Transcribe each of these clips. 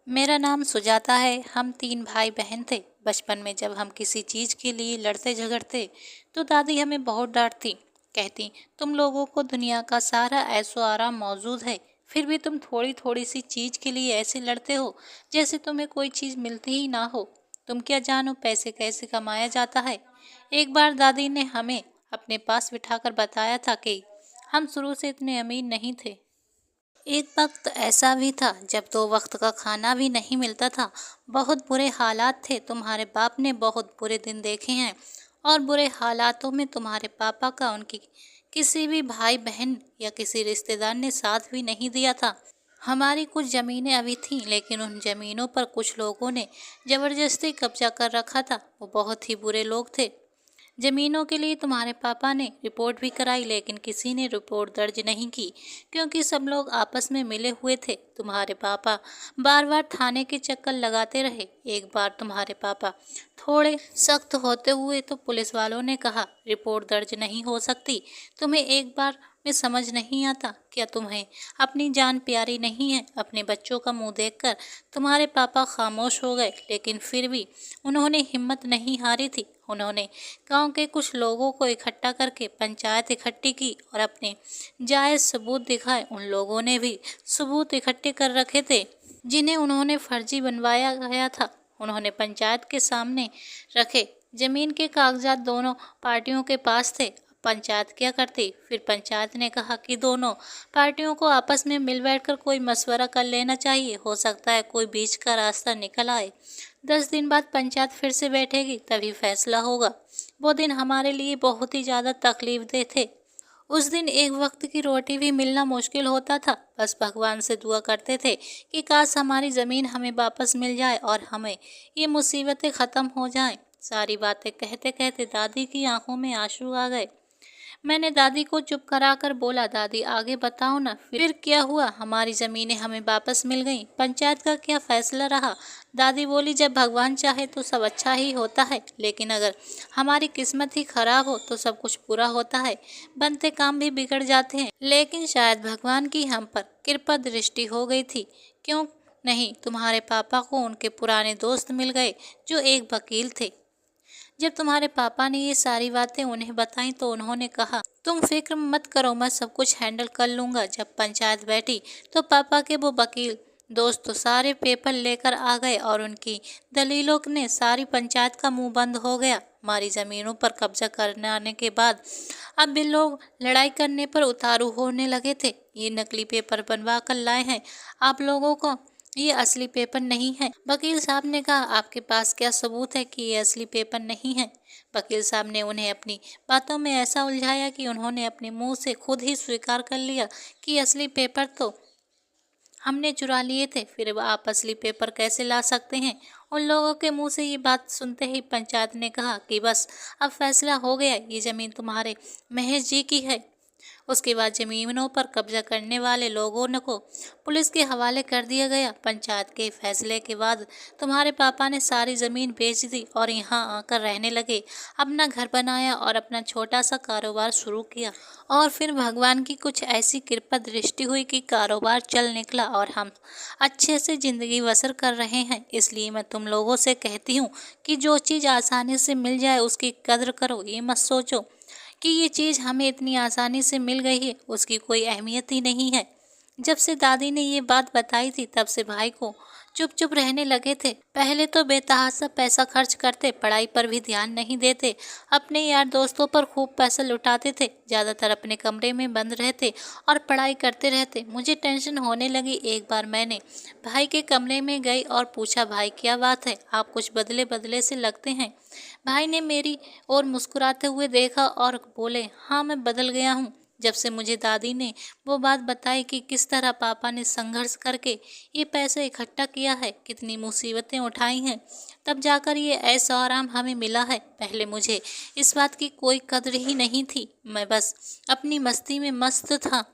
मेरा नाम सुजाता है। हम 3 भाई बहन थे। बचपन में जब हम किसी चीज़ के लिए लड़ते झगड़ते तो दादी हमें बहुत डांटती। कहती, तुम लोगों को दुनिया का सारा ऐशो आराम मौजूद है, फिर भी तुम थोड़ी थोड़ी सी चीज़ के लिए ऐसे लड़ते हो जैसे तुम्हें कोई चीज़ मिलती ही ना हो। तुम क्या जानो पैसे कैसे कमाया जाता है। एक बार दादी ने हमें अपने पास बिठाकर बताया था कि हम शुरू से इतने अमीर नहीं थे। एक वक्त ऐसा भी था जब 2 वक्त का खाना भी नहीं मिलता था। बहुत बुरे हालात थे। तुम्हारे बाप ने बहुत बुरे दिन देखे हैं और बुरे हालातों में तुम्हारे पापा का उनकी किसी भी भाई बहन या किसी रिश्तेदार ने साथ भी नहीं दिया था। हमारी कुछ ज़मीनें अभी थीं, लेकिन उन ज़मीनों पर कुछ लोगों ने ज़बरदस्ती कब्जा कर रखा था। वो बहुत ही बुरे लोग थे। जमीनों के लिए तुम्हारे पापा ने रिपोर्ट भी कराई, लेकिन किसी ने रिपोर्ट दर्ज नहीं की क्योंकि सब लोग आपस में मिले हुए थे। तुम्हारे पापा बार बार थाने के चक्कर लगाते रहे। एक बार तुम्हारे पापा थोड़े सख्त होते हुए तो पुलिस वालों ने कहा, रिपोर्ट दर्ज नहीं हो सकती। तुम्हें एक बार में समझ नहीं आता क्या तुम्हें अपनी जान प्यारी नहीं है। अपने बच्चों का मुंह देखकर तुम्हारे पापा खामोश हो गए, लेकिन फिर भी उन्होंने हिम्मत नहीं हारी थी। उन्होंने गांव के कुछ लोगों को इकट्ठा करके पंचायत इकट्ठी की और अपने जायज सबूत दिखाए। उन लोगों ने भी सबूत इकट्ठे कर रखे थे जिन्हें उन्होंने फर्जी बनवाया गया था। उन्होंने पंचायत के सामने रखे। जमीन के कागजात दोनों पार्टियों के पास थे। पंचायत क्या करती। फिर पंचायत ने कहा कि दोनों पार्टियों को आपस में मिल बैठकर कोई मशवरा कर लेना चाहिए, हो सकता है कोई बीच का रास्ता निकल आए। 10 दिन बाद पंचायत फिर से बैठेगी, तभी फैसला होगा। वो दिन हमारे लिए बहुत ही ज़्यादा तकलीफदेह थे। उस दिन एक वक्त की रोटी भी मिलना मुश्किल होता था। बस भगवान से दुआ करते थे कि काश हमारी ज़मीन हमें वापस मिल जाए और हमें ये मुसीबतें ख़त्म हो जाएं। सारी बातें कहते कहते दादी की आंखों में आंसू आ गए। मैंने दादी को चुप कराकर बोला, दादी आगे बताओ ना, फिर क्या हुआ। हमारी ज़मीनें हमें वापस मिल गईं। पंचायत का क्या फैसला रहा। दादी बोली, जब भगवान चाहे तो सब अच्छा ही होता है, लेकिन अगर हमारी किस्मत ही खराब हो तो सब कुछ बुरा होता है। बनते काम भी बिगड़ जाते हैं, लेकिन शायद भगवान की हम पर कृपा दृष्टि हो गई थी। क्यों नहीं, तुम्हारे पापा को उनके पुराने दोस्त मिल गए जो एक वकील थे। जब तुम्हारे पापा ने ये सारी बातें उन्हें बताई तो उन्होंने कहा, तुम फिक्र मत करो, मैं सब कुछ हैंडल कर लूँगा। जब पंचायत बैठी तो पापा के वो वकील दोस्त तो सारे पेपर लेकर आ गए और उनकी दलीलों ने सारी पंचायत का मुंह बंद हो गया। हमारी ज़मीनों पर कब्जा करने आने के बाद अब भी लोग लड़ाई करने पर उतारू होने लगे थे। ये नकली पेपर बनवा कर लाए हैं आप लोगों को, ये असली पेपर नहीं है। वकील साहब ने कहा, आपके पास क्या सबूत है कि ये असली पेपर नहीं है। वकील साहब ने उन्हें अपनी बातों में ऐसा उलझाया कि उन्होंने अपने मुंह से खुद ही स्वीकार कर लिया कि असली पेपर तो हमने चुरा लिए थे। फिर आप असली पेपर कैसे ला सकते हैं। उन लोगों के मुंह से ये बात सुनते ही पंचायत ने कहा कि बस अब फैसला हो गया, ये ज़मीन तुम्हारे महेश जी की है। उसके बाद जमीनों पर कब्जा करने वाले लोगों को पुलिस के हवाले कर दिया गया। पंचायत के फैसले के बाद तुम्हारे पापा ने सारी ज़मीन बेच दी और यहाँ आकर रहने लगे। अपना घर बनाया और अपना छोटा सा कारोबार शुरू किया। और फिर भगवान की कुछ ऐसी कृपा दृष्टि हुई कि कारोबार चल निकला और हम अच्छे से ज़िंदगी बसर कर रहे हैं। इसलिए मैं तुम लोगों से कहती हूँ कि जो चीज़ आसानी से मिल जाए उसकी कद्र करो। ये मत सोचो कि ये चीज़ हमें इतनी आसानी से मिल गई है, उसकी कोई अहमियत ही नहीं है। जब से दादी ने ये बात बताई थी तब से भाई को चुप चुप रहने लगे थे। पहले तो बेतहाशा पैसा खर्च करते, पढ़ाई पर भी ध्यान नहीं देते, अपने यार दोस्तों पर खूब पैसा लुटाते थे, ज़्यादातर अपने कमरे में बंद रहते और पढ़ाई करते रहते। मुझे टेंशन होने लगी। एक बार मैंने भाई के कमरे में गई और पूछा, भाई क्या बात है, आप कुछ बदले बदले से लगते हैं। भाई ने मेरी ओर मुस्कुराते हुए देखा और बोले, हाँ मैं बदल गया हूँ। जब से मुझे दादी ने वो बात बताई कि किस तरह पापा ने संघर्ष करके ये पैसे इकट्ठा किया है, कितनी मुसीबतें उठाई हैं, तब जाकर ये ऐसा आराम हमें मिला है। पहले मुझे इस बात की कोई कद्र ही नहीं थी। मैं बस अपनी मस्ती में मस्त था,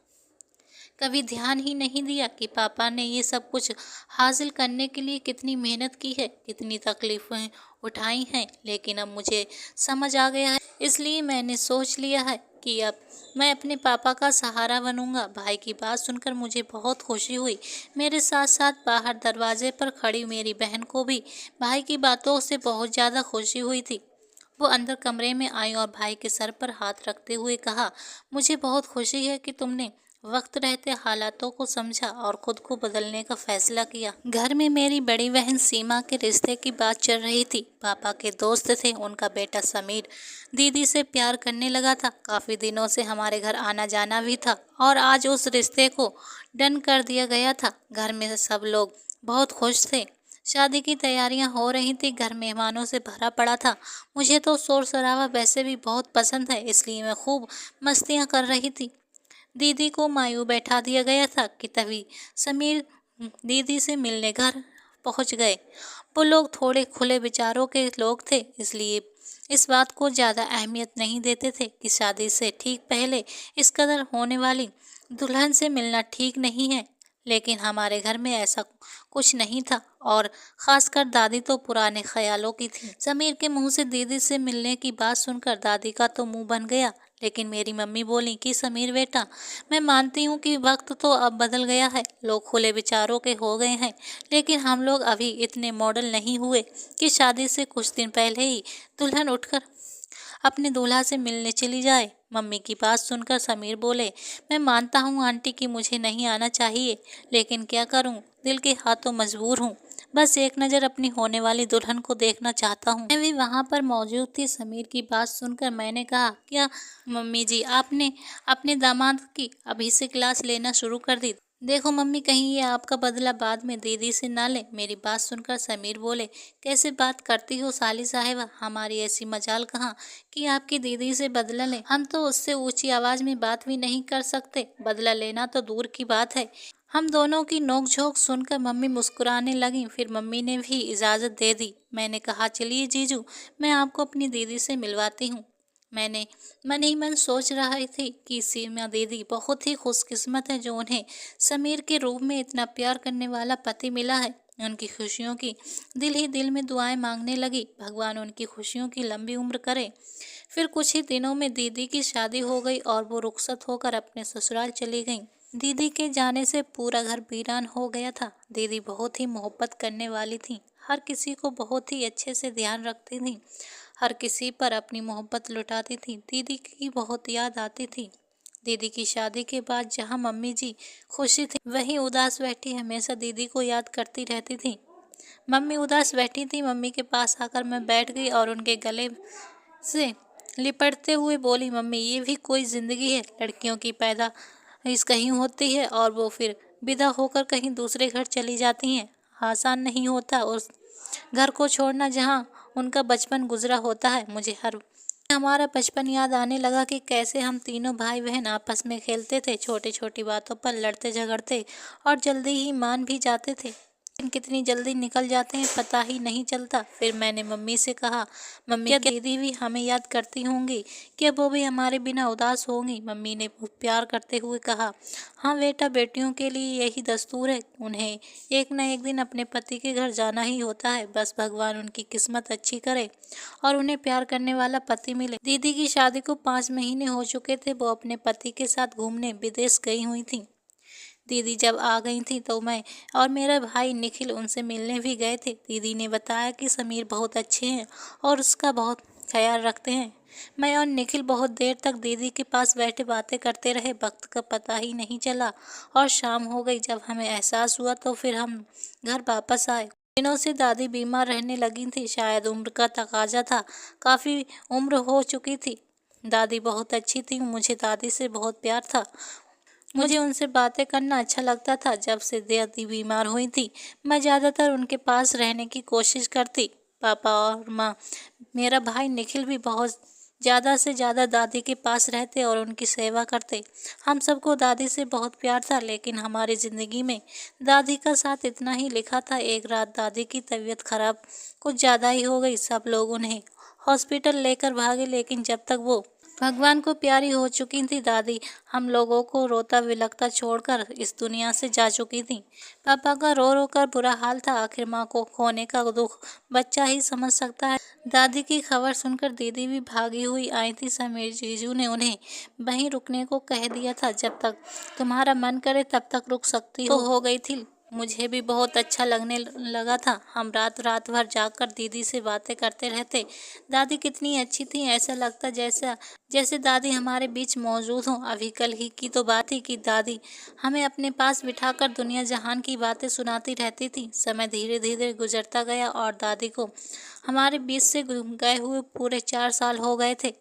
कभी ध्यान ही नहीं दिया कि पापा ने ये सब कुछ हासिल करने के लिए कितनी मेहनत की है, कितनी तकलीफ़ें उठाई हैं। लेकिन अब मुझे समझ आ गया है, इसलिए मैंने सोच लिया है कि अब मैं अपने पापा का सहारा बनूंगा। भाई की बात सुनकर मुझे बहुत खुशी हुई। मेरे साथ साथ बाहर दरवाजे पर खड़ी मेरी बहन को भी भाई की बातों से बहुत ज़्यादा खुशी हुई थी। वो अंदर कमरे में आई और भाई के सर पर हाथ रखते हुए कहा, मुझे बहुत खुशी है कि तुमने वक्त रहते हालातों को समझा और खुद को बदलने का फैसला किया। घर में मेरी बड़ी बहन सीमा के रिश्ते की बात चल रही थी। पापा के दोस्त थे, उनका बेटा समीर दीदी से प्यार करने लगा था। काफ़ी दिनों से हमारे घर आना जाना भी था और आज उस रिश्ते को डन कर दिया गया था। घर में सब लोग बहुत खुश थे। शादी की तैयारियां हो रही थी, घर मेहमानों से भरा पड़ा था। मुझे तो शोर शराबा वैसे भी बहुत पसंद है, इसलिए मैं खूब मस्तियां कर रही थी। दीदी को मायूं बैठा दिया गया था कि तभी समीर दीदी से मिलने घर पहुंच गए। वो लोग थोड़े खुले विचारों के लोग थे, इसलिए इस बात को ज़्यादा अहमियत नहीं देते थे कि शादी से ठीक पहले इस कदर होने वाली दुल्हन से मिलना ठीक नहीं है। लेकिन हमारे घर में ऐसा कुछ नहीं था और ख़ासकर दादी तो पुराने ख्यालों की थी। समीर के मुंह से दीदी से मिलने की बात सुनकर दादी का तो मुंह बन गया, लेकिन मेरी मम्मी बोली कि समीर बेटा, मैं मानती हूँ कि वक्त तो अब बदल गया है, लोग खुले विचारों के हो गए हैं, लेकिन हम लोग अभी इतने मॉडल नहीं हुए कि शादी से कुछ दिन पहले ही दुल्हन उठकर अपने दूल्हा से मिलने चली जाए। मम्मी की बात सुनकर समीर बोले, मैं मानता हूँ आंटी कि मुझे नहीं आना चाहिए, लेकिन क्या करूँ, दिल के हाथों मजबूर हूँ। बस एक नज़र अपनी होने वाली दुल्हन को देखना चाहता हूँ। मैं भी वहाँ पर मौजूद थी। समीर की बात सुनकर मैंने कहा, क्या मम्मी जी, आपने अपने दामाद की अभी से क्लास लेना शुरू कर दी? देखो मम्मी, कहीं ये आपका बदला बाद में दीदी से ना ले। मेरी बात सुनकर समीर बोले, कैसे बात करती हो साली साहिबा, हमारी ऐसी मजाल कहाँ कि आपकी दीदी से बदला लें। हम तो उससे ऊंची आवाज़ में बात भी नहीं कर सकते, बदला लेना तो दूर की बात है। हम दोनों की नोकझोंक सुनकर मम्मी मुस्कुराने लगी। फिर मम्मी ने भी इजाज़त दे दी। मैंने कहा, चलिए जीजू, मैं आपको अपनी दीदी से मिलवाती हूँ। मैंने मन ही मन सोच रही थी कि सीमा दीदी बहुत ही खुशकिस्मत है जो उन्हें समीर के रूप में इतना प्यार करने वाला पति मिला है। उनकी खुशियों की दिल ही दिल में दुआएं मांगने लगी, भगवान उनकी खुशियों की लंबी उम्र करे। फिर कुछ ही दिनों में दीदी की शादी हो गई और वो रुखसत होकर अपने ससुराल चली गई। दीदी के जाने से पूरा घर वीरान हो गया था। दीदी बहुत ही मोहब्बत करने वाली थी, हर किसी को बहुत ही अच्छे से ध्यान रखती थी, हर किसी पर अपनी मोहब्बत लुटाती थी। दीदी की बहुत याद आती थी। दीदी की शादी के बाद जहाँ मम्मी जी खुशी थी, वहीं उदास बैठी हमेशा दीदी को याद करती रहती थी। मम्मी उदास बैठी थी, मम्मी के पास आकर मैं बैठ गई और उनके गले से लिपटते हुए बोली, मम्मी, ये भी कोई ज़िंदगी है? लड़कियों की पैदा इस कहीं होती है और वो फिर विदा होकर कहीं दूसरे घर चली जाती हैं। आसान नहीं होता उस घर को छोड़ना जहाँ उनका बचपन गुजरा होता है। मुझे हमारा बचपन याद आने लगा कि कैसे हम तीनों भाई बहन आपस में खेलते थे, छोटी छोटी बातों पर लड़ते झगड़ते और जल्दी ही मान भी जाते थे। दिन कितनी जल्दी निकल जाते हैं पता ही नहीं चलता। फिर मैंने मम्मी से कहा, मम्मी, क्या दीदी भी हमें याद करती होंगी? क्या वो भी हमारे बिना उदास होंगी? मम्मी ने प्यार करते हुए कहा, हाँ बेटा, बेटियों के लिए यही दस्तूर है, उन्हें एक न एक दिन अपने पति के घर जाना ही होता है। बस भगवान उनकी किस्मत अच्छी करे और उन्हें प्यार करने वाला पति मिले। दीदी की शादी को 5 महीने हो चुके थे। वो अपने पति के साथ घूमने विदेश गई हुई थी। दीदी जब आ गई थी तो मैं और मेरा भाई निखिल उनसे मिलने भी गए थे। दीदी ने बताया कि समीर बहुत अच्छे हैं और उसका बहुत ख्याल रखते हैं। मैं और निखिल बहुत देर तक दीदी के पास बैठे बातें करते रहे। वक्त का पता ही नहीं चला और शाम हो गई। जब हमें एहसास हुआ तो फिर हम घर वापस आए। दिनों से दादी बीमार रहने लगी थी, शायद उम्र का तकाजा था, काफ़ी उम्र हो चुकी थी। दादी बहुत अच्छी थी, मुझे दादी से बहुत प्यार था। मुझे उनसे बातें करना अच्छा लगता था। जब से दादी बीमार हुई थी, मैं ज़्यादातर उनके पास रहने की कोशिश करती। पापा और माँ, मेरा भाई निखिल भी बहुत ज़्यादा से ज़्यादा दादी के पास रहते और उनकी सेवा करते। हम सबको दादी से बहुत प्यार था, लेकिन हमारी ज़िंदगी में दादी का साथ इतना ही लिखा था। एक रात दादी की तबीयत खराब कुछ ज़्यादा ही हो गई। सब लोग उन्हें हॉस्पिटल लेकर भागे, लेकिन जब तक वो भगवान को प्यारी हो चुकी थी दादी, हम लोगों को रोता बिलखता छोड़कर इस दुनिया से जा चुकी थी। पापा का रो रो कर बुरा हाल था। आखिर माँ को खोने का दुख बच्चा ही समझ सकता है। दादी की खबर सुनकर दीदी भी भागी हुई आई थी। समीर जीजू ने उन्हें वहीं रुकने को कह दिया था। जब तक तुम्हारा मन करे तब तक रुक सकती हो गई थी। मुझे भी बहुत अच्छा लगने लगा था। हम रात रात भर जागकर दीदी से बातें करते रहते। दादी कितनी अच्छी थी, ऐसा लगता जैसे दादी हमारे बीच मौजूद हों। अभी कल ही की तो बात थी कि दादी हमें अपने पास बिठाकर दुनिया जहान की बातें सुनाती रहती थी। समय धीरे धीरे गुजरता गया और दादी को हमारे बीच से गए हुए पूरे 4 साल हो गए थे।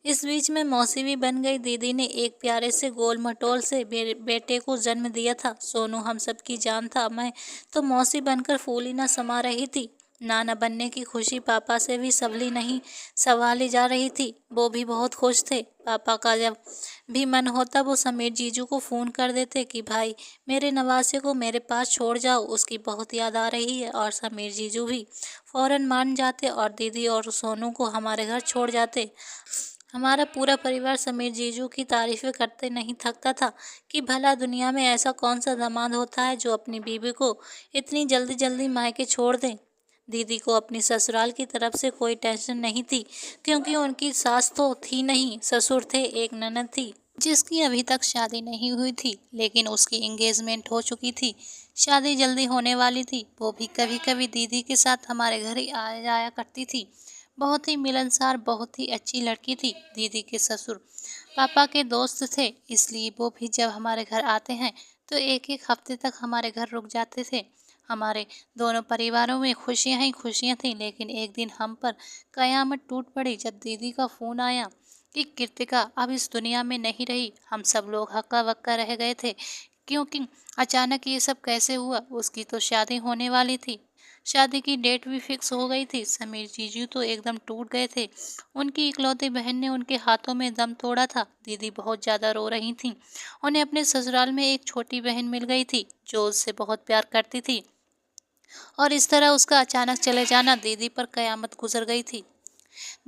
इस बीच में मौसी भी बन गई। दीदी ने एक प्यारे से गोल मटोल से बेटे को जन्म दिया था। सोनू हम सब की जान था। मैं तो मौसी बनकर फूली न समा रही थी। नाना बनने की खुशी पापा से भी संभाली जा रही थी। वो भी बहुत खुश थे। पापा का जब भी मन होता वो समीर जीजू को फ़ोन कर देते कि भाई मेरे नवासे को मेरे पास छोड़ जाओ, उसकी बहुत याद आ रही है। और समीर जीजू भी फ़ौरन मान जाते और दीदी और सोनू को हमारे घर छोड़ जाते। हमारा पूरा परिवार समीर जीजू की तारीफें करते नहीं थकता था कि भला दुनिया में ऐसा कौन सा दामाद होता है जो अपनी बीवी को इतनी जल्दी जल्दी मायके छोड़ दे। दीदी को अपनी ससुराल की तरफ से कोई टेंशन नहीं थी, क्योंकि उनकी सास तो थी नहीं, ससुर थे। एक ननद थी जिसकी अभी तक शादी नहीं हुई थी, लेकिन उसकी एंगेजमेंट हो चुकी थी। शादी जल्दी होने वाली थी। वो भी कभी कभी दीदी के साथ हमारे घर ही आ जाया करती थी। बहुत ही मिलनसार, बहुत ही अच्छी लड़की थी। दीदी के ससुर पापा के दोस्त थे, इसलिए वो भी जब हमारे घर आते हैं तो एक एक हफ्ते तक हमारे घर रुक जाते थे। हमारे दोनों परिवारों में खुशियां ही खुशियां थीं। लेकिन एक दिन हम पर कयामत टूट पड़ी जब दीदी का फ़ोन आया कि कृतिका अब इस दुनिया में नहीं रही। हम सब लोग हक्का बक्का रह गए थे, क्योंकि अचानक ये सब कैसे हुआ। उसकी तो शादी होने वाली थी, शादी की डेट भी फिक्स हो गई थी। समीर जीजू तो एकदम टूट गए थे। उनकी इकलौती बहन ने उनके हाथों में दम तोड़ा था। दीदी बहुत ज़्यादा रो रही थीं। उन्हें अपने ससुराल में एक छोटी बहन मिल गई थी जो उससे बहुत प्यार करती थी, और इस तरह उसका अचानक चले जाना दीदी पर कयामत गुजर गई थी।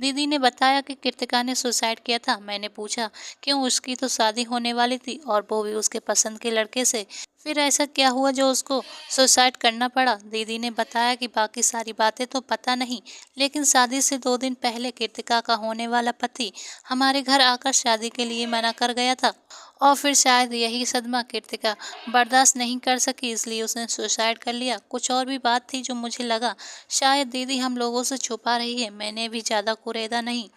दीदी ने बताया कि कृतिका ने सुसाइड किया था। मैंने पूछा क्यों, उसकी तो शादी होने वाली थी और वो भी उसके पसंद के लड़के से। फिर ऐसा क्या हुआ जो उसको सुसाइड करना पड़ा। दीदी ने बताया कि बाकी सारी बातें तो पता नहीं, लेकिन शादी से 2 दिन पहले कृतिका का होने वाला पति हमारे घर आकर शादी के लिए मना कर गया था, और फिर शायद यही सदमा कृतिका बर्दाश्त नहीं कर सकी, इसलिए उसने सुसाइड कर लिया। कुछ और भी बात थी जो मुझे लगा शायद दीदी हम लोगों से छुपा रही है। मैंने भी ज़्यादा कुरेदा नहीं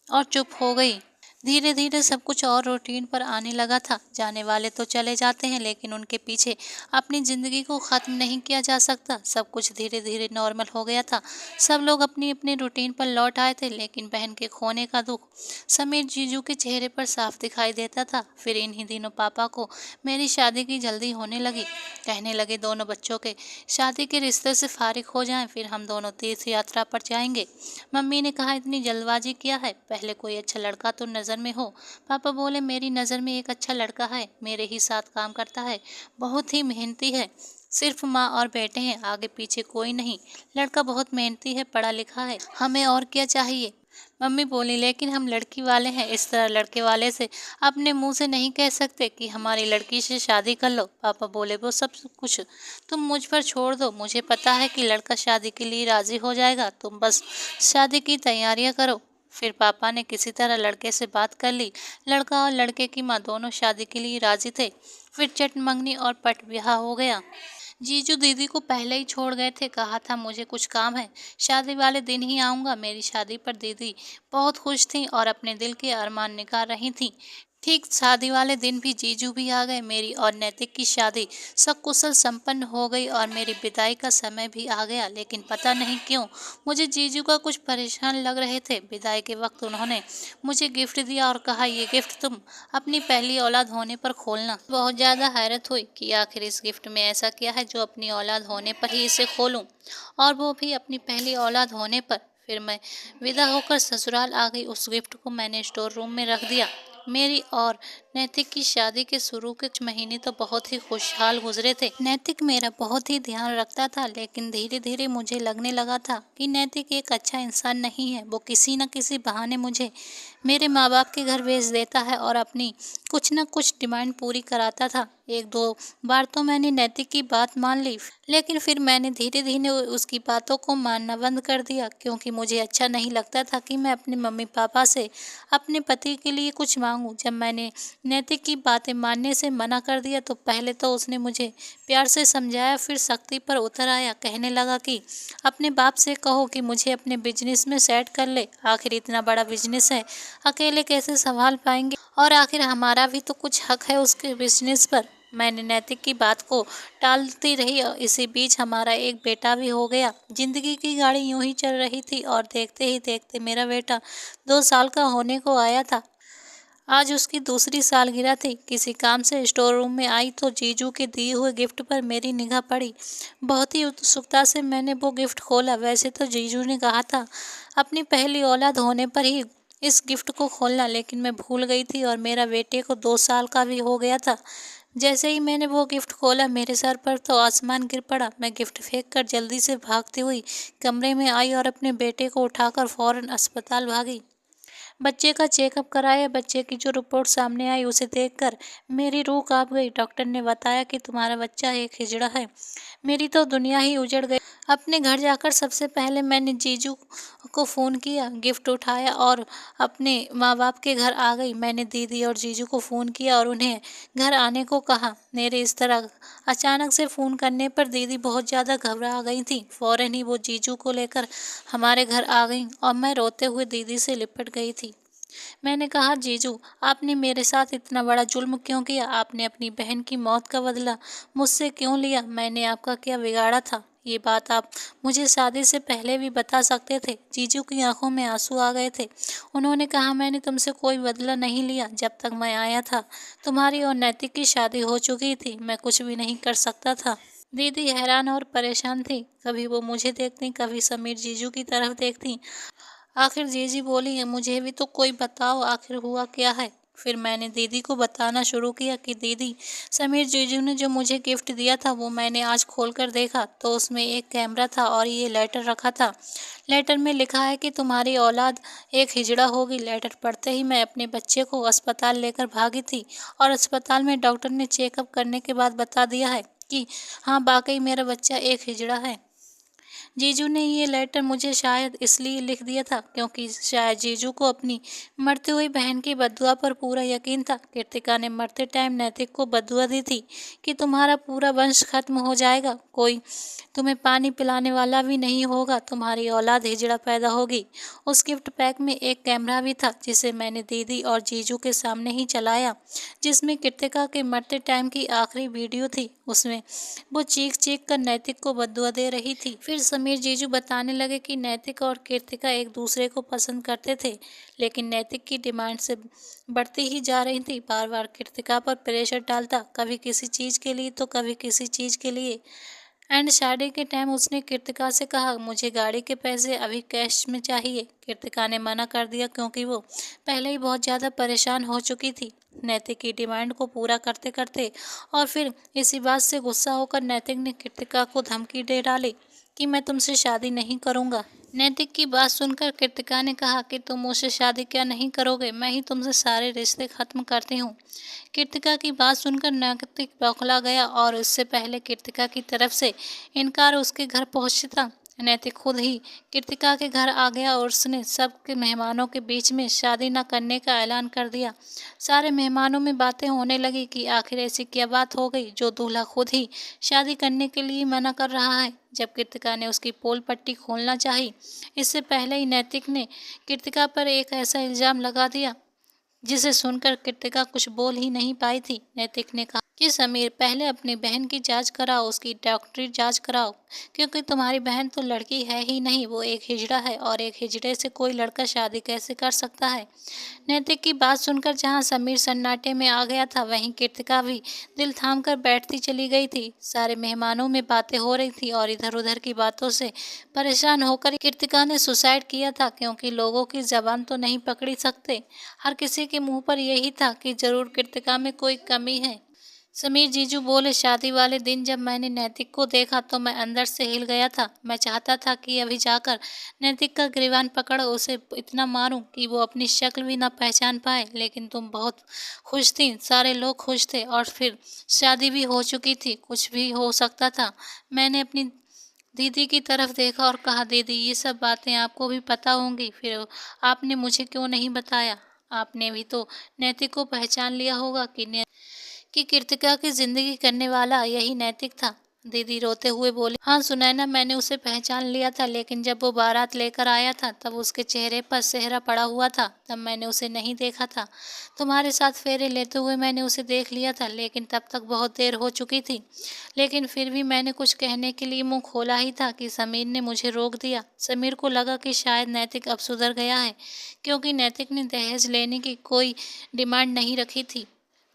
और चुप हो गई। धीरे धीरे सब कुछ और रूटीन पर आने लगा था। जाने वाले तो चले जाते हैं, लेकिन उनके पीछे अपनी ज़िंदगी को ख़त्म नहीं किया जा सकता। सब कुछ धीरे धीरे नॉर्मल हो गया था। सब लोग अपनी अपनी रूटीन पर लौट आए थे, लेकिन बहन के खोने का दुख समीर जीजू के चेहरे पर साफ दिखाई देता था। फिर इन्हीं दिनों पापा को मेरी शादी की जल्दी होने लगी। कहने लगे दोनों बच्चों के शादी के रिश्ते से फारिग हो जाएं, फिर हम दोनों तीर्थ यात्रा पर जाएंगे। मम्मी ने कहा इतनी जल्दबाजी किया है, पहले कोई अच्छा लड़का तो नज़र में हो। पापा बोले मेरी नज़र में एक अच्छा लड़का है, मेरे ही साथ काम करता है, बहुत ही मेहनती है। सिर्फ माँ और बेटे हैं, आगे पीछे कोई नहीं। लड़का बहुत मेहनती है, पढ़ा लिखा है, हमें और क्या चाहिए। मम्मी बोली लेकिन हम लड़की वाले हैं, इस तरह लड़के वाले से अपने मुंह से नहीं कह सकते कि हमारी लड़की से शादी कर लो। पापा बोले वो सब कुछ तुम मुझ पर छोड़ दो, मुझे पता है कि लड़का शादी के लिए राजी हो जाएगा, तुम बस शादी की तैयारियां करो। फिर पापा ने किसी तरह लड़के से बात कर ली। लड़का और लड़के की माँ दोनों शादी के लिए राजी थे। फिर चट मंगनी और पट ब्याह हो गया। जीजू दीदी को पहले ही छोड़ गए थे, कहा था मुझे कुछ काम है, शादी वाले दिन ही आऊँगा। मेरी शादी पर दीदी बहुत खुश थीं और अपने दिल के अरमान निकाल रही थीं। ठीक शादी वाले दिन भी जीजू भी आ गए। मेरी और नैतिक की शादी सकुशल संपन्न हो गई और मेरी विदाई का समय भी आ गया। लेकिन पता नहीं क्यों मुझे जीजू का कुछ परेशान लग रहे थे। विदाई के वक्त उन्होंने मुझे गिफ्ट दिया और कहा ये गिफ्ट तुम अपनी पहली औलाद होने पर खोलना। बहुत ज़्यादा हैरत हुई कि आखिर इस गिफ्ट में ऐसा क्या है जो अपनी औलाद होने पर ही इसे खोलूं, और वो भी अपनी पहली औलाद होने पर। फिर मैं विदा होकर ससुराल आ गई। उस गिफ्ट को मैंने स्टोर रूम में रख दिया। मेरी और नैतिक की शादी के शुरू के कुछ महीने तो बहुत ही खुशहाल गुजरे थे। नैतिक मेरा बहुत ही ध्यान रखता था, लेकिन धीरे धीरे मुझे लगने लगा था कि नैतिक एक अच्छा इंसान नहीं है। वो किसी न किसी बहाने मुझे मेरे माँ बाप के घर भेज देता है और अपनी कुछ न कुछ डिमांड पूरी कराता था। एक दो बार तो मैंने नैतिक की बात मान ली, लेकिन फिर मैंने धीरे धीरे उसकी बातों को मानना बंद कर दिया, क्योंकि मुझे अच्छा नहीं लगता था कि मैं अपने मम्मी पापा से अपने पति के लिए कुछ मांगूं। जब मैंने नैतिक की बातें मानने से मना कर दिया तो पहले तो उसने मुझे प्यार से समझाया, फिर सख्ती पर उतर आया। कहने लगा कि अपने बाप से कहो कि मुझे अपने बिजनेस में सेट कर ले। आखिर इतना बड़ा बिजनेस है, अकेले कैसे संभाल पाएंगे, और आखिर हमारा भी तो कुछ हक है उसके बिजनेस पर। मैंने नैतिक की बात को टालती रही और इसी बीच हमारा एक बेटा भी हो गया। जिंदगी की गाड़ी यूं ही चल रही थी और देखते ही देखते मेरा बेटा 2 साल का होने को आया था। आज उसकी दूसरी सालगिरह थी। किसी काम से स्टोर रूम में आई तो जीजू के दिए हुए गिफ्ट पर मेरी निगाह पड़ी। बहुत ही उत्सुकता से मैंने वो गिफ्ट खोला। वैसे तो जीजू ने कहा था अपनी पहली औलाद होने पर ही इस गिफ्ट को खोलना, लेकिन मैं भूल गई थी और मेरा बेटे को 2 साल का भी हो गया था। जैसे ही मैंने वो गिफ्ट खोला मेरे सर पर तो आसमान गिर पड़ा। मैं गिफ्ट फेंक कर जल्दी से भागती हुई कमरे में आई और अपने बेटे को उठाकर फौरन अस्पताल भागी। बच्चे का चेकअप कराया। बच्चे की जो रिपोर्ट सामने आई उसे देखकर मेरी रूह कांप गई। डॉक्टर ने बताया कि तुम्हारा बच्चा एक हिजड़ा है। मेरी तो दुनिया ही उजड़ गई। अपने घर जाकर सबसे पहले मैंने जीजू को फ़ोन किया, गिफ्ट उठाया और अपने माँ बाप के घर आ गई। मैंने दीदी और जीजू को फ़ोन किया और उन्हें घर आने को कहा। मेरे इस तरह अचानक से फ़ोन करने पर दीदी बहुत ज़्यादा घबरा गई थी। फ़ौरन ही वो जीजू को लेकर हमारे घर आ गई और मैं रोते हुए दीदी से लिपट गई थी। मैंने कहा, जीजू आपने मेरे साथ इतना बड़ा जुल्म क्यों किया? आपने अपनी बहन की मौत का बदला मुझसे क्यों लिया? मैंने आपका क्या बिगाड़ा था? ये बात आप मुझे शादी से पहले भी बता सकते थे। जीजू की आंखों में आंसू आ गए थे। उन्होंने कहा, मैंने तुमसे कोई बदला नहीं लिया। जब तक मैं आया था तुम्हारी और नैतिक की शादी हो चुकी थी। मैं कुछ भी नहीं कर सकता था। दीदी हैरान और परेशान थी। कभी वो मुझे देखती, कभी समीर जीजू की तरफ देखती। आखिर जीजी बोली, मुझे भी तो कोई बताओ आखिर हुआ क्या है। फिर मैंने दीदी को बताना शुरू किया कि दीदी, समीर जीजू ने जो मुझे गिफ्ट दिया था वो मैंने आज खोलकर देखा तो उसमें एक कैमरा था और ये लेटर रखा था। लेटर में लिखा है कि तुम्हारी औलाद एक हिजड़ा होगी। लेटर पढ़ते ही मैं अपने बच्चे को अस्पताल लेकर भागी थी और अस्पताल में डॉक्टर ने चेकअप करने के बाद बता दिया है कि हाँ, वाकई मेरा बच्चा एक हिजड़ा है। जीजू ने ये लेटर मुझे शायद इसलिए लिख दिया था क्योंकि शायद जीजू को अपनी मरती हुई बहन की बद्दुआ पर पूरा यकीन था। कृतिका ने मरते टाइम नैतिक को बद्दुआ दी थी कि तुम्हारा पूरा वंश खत्म हो जाएगा, कोई तुम्हें पानी पिलाने वाला भी नहीं होगा, तुम्हारी औलाद हिजड़ा पैदा होगी। उस गिफ्ट पैक में एक कैमरा भी था जिसे मैंने दीदी और जीजू के सामने ही चलाया, जिसमें कृतिका के मरते टाइम की आखिरी वीडियो थी। उसमें वो चीख चीख कर नैतिक को बद्दुआ दे रही थी। फिर समीर जीजू बताने लगे कि नैतिक और कृतिका एक दूसरे को पसंद करते थे, लेकिन नैतिक की डिमांड से बढ़ती ही जा रही थी। बार बार कृतिका पर प्रेशर डालता, कभी किसी चीज़ के लिए तो कभी किसी चीज़ के लिए। एंड शादी के टाइम उसने कृतिका से कहा, मुझे गाड़ी के पैसे अभी कैश में चाहिए। कृतिका ने मना कर दिया क्योंकि वो पहले ही बहुत ज़्यादा परेशान हो चुकी थी नैतिक की डिमांड को पूरा करते करते। और फिर इसी बात से गुस्सा होकर नैतिक ने कृतिका को धमकी दे डाली कि मैं तुमसे शादी नहीं करूँगा। नैतिक की बात सुनकर कृतिका ने कहा कि तुम मुझसे शादी क्या नहीं करोगे, मैं ही तुमसे सारे रिश्ते खत्म करती हूँ। कृतिका की बात सुनकर नैतिक बौखला गया और उससे पहले कृतिका की तरफ से इनकार उसके घर पहुंचता, नैतिक खुद ही कृतिका के घर आ गया और उसने सबके मेहमानों के बीच में शादी न करने का ऐलान कर दिया। सारे मेहमानों में बातें होने लगी कि आखिर ऐसी क्या बात हो गई जो दूल्हा खुद ही शादी करने के लिए मना कर रहा है। जब कृतिका ने उसकी पोल पट्टी खोलना चाही, इससे पहले ही नैतिक ने कृतिका पर एक ऐसा इल्ज़ाम लगा दिया जिसे सुनकर कृतिका कुछ बोल ही नहीं पाई थी। नैतिक ने कहा कि समीर, पहले अपनी बहन की जांच कराओ, उसकी डॉक्टरी जांच कराओ, क्योंकि तुम्हारी बहन तो लड़की है ही नहीं, वो एक हिजड़ा है और एक हिजड़े से कोई लड़का शादी कैसे कर सकता है। नैतिक की बात सुनकर जहाँ समीर सन्नाटे में आ गया था, वहीं कृतिका भी दिल थाम कर बैठती चली गई थी। सारे मेहमानों में बातें हो रही थी और इधर उधर की बातों से परेशान होकर कृतिका ने सुसाइड किया था, क्योंकि लोगों की जबान तो नहीं पकड़ी सकते। हर किसी के मुंह पर यही था कि जरूर कृतिका में कोई कमी है। समीर जीजू बोले, शादी वाले दिन जब मैंने नैतिक को देखा तो मैं अंदर से हिल गया था। मैं चाहता था कि अभी जाकर नैतिक का गिरबान पकड़ उसे इतना मारूं कि वो अपनी शक्ल भी ना पहचान पाए। लेकिन तुम बहुत खुश थी, सारे लोग खुश थे और फिर शादी भी हो चुकी थी, कुछ भी हो सकता था। मैंने अपनी दीदी की तरफ देखा और कहा, दीदी ये सब बातें आपको भी पता होंगी, फिर आपने मुझे क्यों नहीं बताया? आपने भी तो नैतिक को पहचान लिया होगा कि कृतिका की जिंदगी करने वाला यही नैतिक था। दीदी रोते हुए बोली, हाँ सुनैना, मैंने उसे पहचान लिया था, लेकिन जब वो बारात लेकर आया था तब उसके चेहरे पर सेहरा पड़ा हुआ था, तब मैंने उसे नहीं देखा था। तुम्हारे साथ फेरे लेते हुए मैंने उसे देख लिया था, लेकिन तब तक बहुत देर हो चुकी थी। लेकिन फिर भी मैंने कुछ कहने के लिए मुंह खोला ही था कि समीर ने मुझे रोक दिया। समीर को लगा कि शायद नैतिक अब सुधर गया है, क्योंकि नैतिक ने दहेज लेने की कोई डिमांड नहीं रखी थी।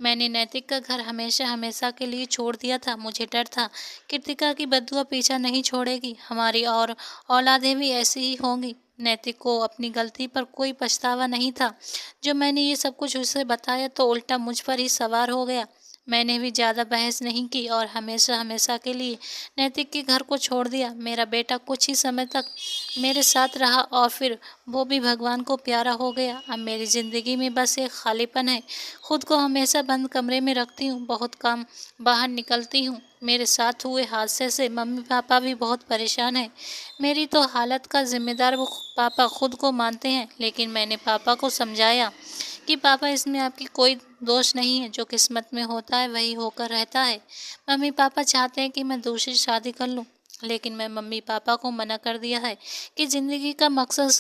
मैंने नैतिक का घर हमेशा हमेशा के लिए छोड़ दिया था। मुझे डर था कृतिका की बददुआ पीछा नहीं छोड़ेगी, हमारी और औलादें भी ऐसी ही होंगी। नैतिक को अपनी गलती पर कोई पछतावा नहीं था। जो मैंने ये सब कुछ उसे बताया तो उल्टा मुझ पर ही सवार हो गया। मैंने भी ज़्यादा बहस नहीं की और हमेशा हमेशा के लिए नैतिक के घर को छोड़ दिया। मेरा बेटा कुछ ही समय तक मेरे साथ रहा और फिर वो भी भगवान को प्यारा हो गया। अब मेरी ज़िंदगी में बस एक खालीपन है। खुद को हमेशा बंद कमरे में रखती हूँ, बहुत कम बाहर निकलती हूँ। मेरे साथ हुए हादसे से मम्मी पापा भी बहुत परेशान हैं। मेरी तो हालत का जिम्मेदार वो पापा खुद को मानते हैं, लेकिन मैंने पापा को समझाया कि पापा इसमें आपकी कोई दोष नहीं है, जो किस्मत में होता है वही होकर रहता है। मम्मी पापा चाहते हैं कि मैं दूसरी शादी कर लूँ, लेकिन मैं मम्मी पापा को मना कर दिया है कि ज़िंदगी का मकसद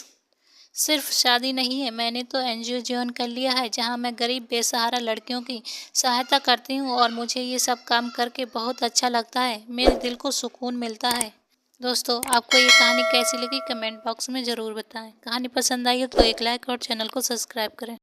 सिर्फ शादी नहीं है। मैंने तो एनजीओ ज्वाइन कर लिया है, जहां मैं गरीब बेसहारा लड़कियों की सहायता करती हूं और मुझे ये सब काम करके बहुत अच्छा लगता है। मेरे दिल को सुकून मिलता है। दोस्तों, आपको ये कहानी कैसी लगी कमेंट बॉक्स में ज़रूर बताएं। कहानी पसंद आई हो तो एक लाइक और चैनल को सब्सक्राइब करें।